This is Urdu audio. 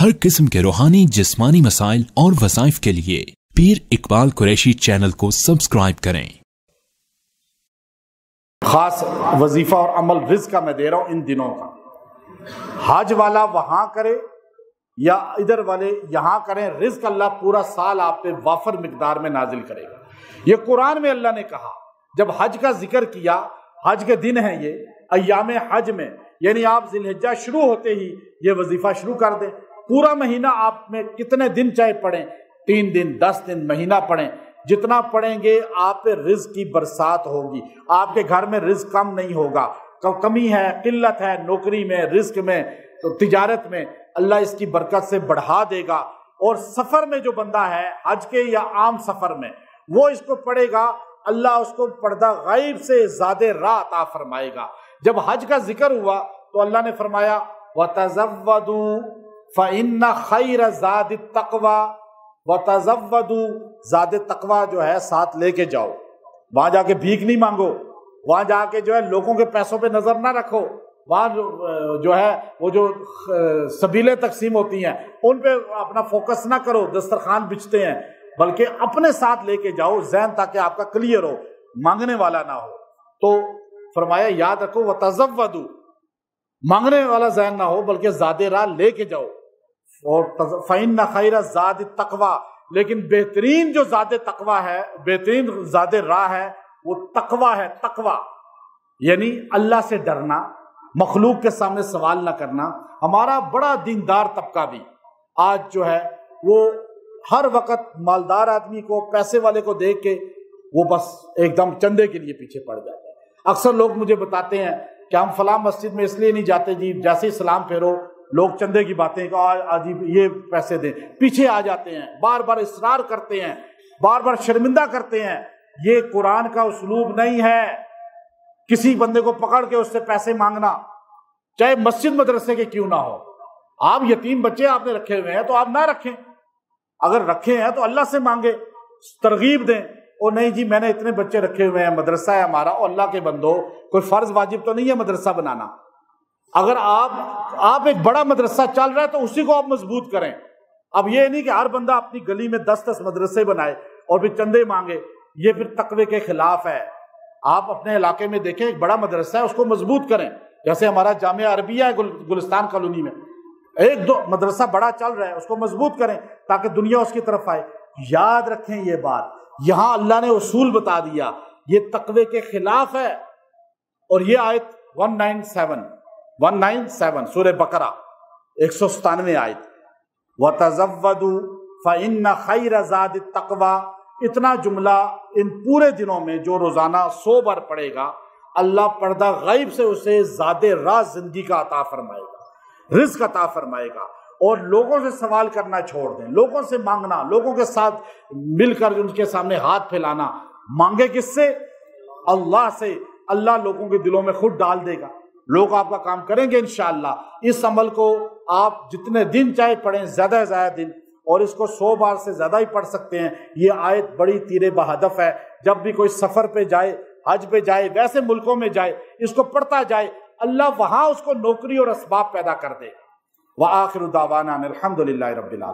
ہر قسم کے روحانی جسمانی مسائل اور وظائف کے لیے پیر اقبال قریشی چینل کو سبسکرائب کریں۔ خاص وظیفہ اور عمل رزق کا میں دے رہا ہوں ان دنوں کا۔ حج والا وہاں کرے یا ادھر والے یہاں کریں، رزق اللہ پورا سال آپ پہ وافر مقدار میں نازل کرے گا۔ یہ قرآن میں اللہ نے کہا، جب حج کا ذکر کیا، حج کے دن ہیں یہ ایام حج میں، یعنی آپ ذی الحجہ شروع ہوتے ہی یہ وظیفہ شروع کر دیں۔ پورا مہینہ آپ میں کتنے دن چاہے پڑھیں، 3 دن 10 دن مہینہ پڑھیں، جتنا پڑھیں گے آپ پہ رزق کی برسات ہوگی۔ آپ کے گھر میں رزق کم نہیں ہوگا، کمی ہے، قلت ہے، نوکری میں، رزق میں، تو تجارت میں، اللہ اس کی برکت سے بڑھا دے گا۔ اور سفر میں جو بندہ ہے حج کے یا عام سفر میں، وہ اس کو پڑھے گا، اللہ اس کو پردہ غیب سے زیادہ راہ عطا فرمائے گا۔ جب حج کا ذکر ہوا تو اللہ نے فرمایا وَتَزَوَّدُوا فَإِنَّ خَيْرَ زَادِ التَّقْوَى، وَتَزَوَّدُوا، زاد تقوی جو ہے ساتھ لے کے جاؤ۔ وہاں جا کے بھیک نہیں مانگو، وہاں جا کے جو ہے لوگوں کے پیسوں پہ نظر نہ رکھو، وہاں جو ہے وہ جو سبیلیں تقسیم ہوتی ہیں ان پہ اپنا فوکس نہ کرو، دسترخوان بچتے ہیں، بلکہ اپنے ساتھ لے کے جاؤ ذہن، تاکہ آپ کا کلیئر ہو، مانگنے والا نہ ہو۔ تو فرمایا یاد رکھو وَتَزَوَّدُوا، مانگنے والا ذہن نہ ہو بلکہ زاد راہ لے کے جاؤ۔ اور فَإِنَّ خَيْرَ زَادِ التَّقْوَى، لیکن بہترین جو زاد تقوی ہے، بہترین زاد راہ ہے، وہ تقوی ہے۔ تقوی یعنی اللہ سے ڈرنا، مخلوق کے سامنے سوال نہ کرنا۔ ہمارا بڑا دیندار طبقہ بھی آج جو ہے وہ ہر وقت مالدار آدمی کو، پیسے والے کو دیکھ کے وہ بس ایک دم چندے کے لیے پیچھے پڑ جاتا ہے۔ اکثر لوگ مجھے بتاتے ہیں کہ ہم فلاں مسجد میں اس لیے نہیں جاتے جی، جیسے ہی سلام پھیرو لوگ چندے کی باتیں کہ آج یہ پیسے دیں، پیچھے آ جاتے ہیں، بار بار اصرار کرتے ہیں، بار بار شرمندہ کرتے ہیں۔ یہ قرآن کا اسلوب نہیں ہے کسی بندے کو پکڑ کے اس سے پیسے مانگنا، چاہے مسجد مدرسے کے کیوں نہ ہو۔ آپ یتیم بچے آپ نے رکھے ہوئے ہیں تو آپ نہ رکھیں، اگر رکھے ہیں تو اللہ سے مانگے، ترغیب دیں۔ اور نہیں جی میں نے اتنے بچے رکھے ہوئے ہیں، مدرسہ ہے ہمارا، اور اللہ کے بندو کوئی فرض واجب تو نہیں ہے مدرسہ بنانا۔ اگر آپ ایک بڑا مدرسہ چل رہا ہے تو اسی کو آپ مضبوط کریں۔ اب یہ نہیں کہ ہر بندہ اپنی گلی میں 10 مدرسے بنائے اور پھر چندے مانگے، یہ پھر تقوی کے خلاف ہے۔ آپ اپنے علاقے میں دیکھیں ایک بڑا مدرسہ ہے، اس کو مضبوط کریں، جیسے ہمارا جامعہ عربیہ ہے گلستان کالونی میں، 1-2 مدرسہ بڑا چل رہا ہے، اس کو مضبوط کریں تاکہ دنیا اس کی طرف آئے۔ یاد رکھیں یہ بات، یہاں اللہ نے اصول بتا دیا، یہ تقوی کے خلاف ہے۔ اور یہ آیت 197 سورہ بقرہ 197 آیت، وَتَزَوَّدُوا فَإِنَّ خَيْرَ زَادِ التَّقْوَى، اتنا جملہ ان پورے دنوں میں جو روزانہ 100 بار پڑھے گا، اللہ پردہ غیب سے اسے زاد راہ زندگی کا عطا فرمائے گا، رزق عطا فرمائے گا۔ اور لوگوں سے سوال کرنا چھوڑ دیں، لوگوں سے مانگنا، لوگوں کے ساتھ مل کر ان کے سامنے ہاتھ پھیلانا۔ مانگے کس سے؟ اللہ سے۔ اللہ لوگوں کے دلوں میں خود ڈال دے گا، لوگ آپ کا کام کریں گے انشاءاللہ۔ اس عمل کو آپ جتنے دن چاہے پڑھیں، زیادہ سے زیادہ دن، اور اس کو 100 بار سے زیادہ ہی پڑھ سکتے ہیں۔ یہ آیت بڑی تیر بہدف ہے، جب بھی کوئی سفر پہ جائے، حج پہ جائے، ویسے ملکوں میں جائے، اس کو پڑھتا جائے، اللہ وہاں اس کو نوکری اور اسباب پیدا کر دے۔ وآخر دعوانا الحمدللہ رب العالمین۔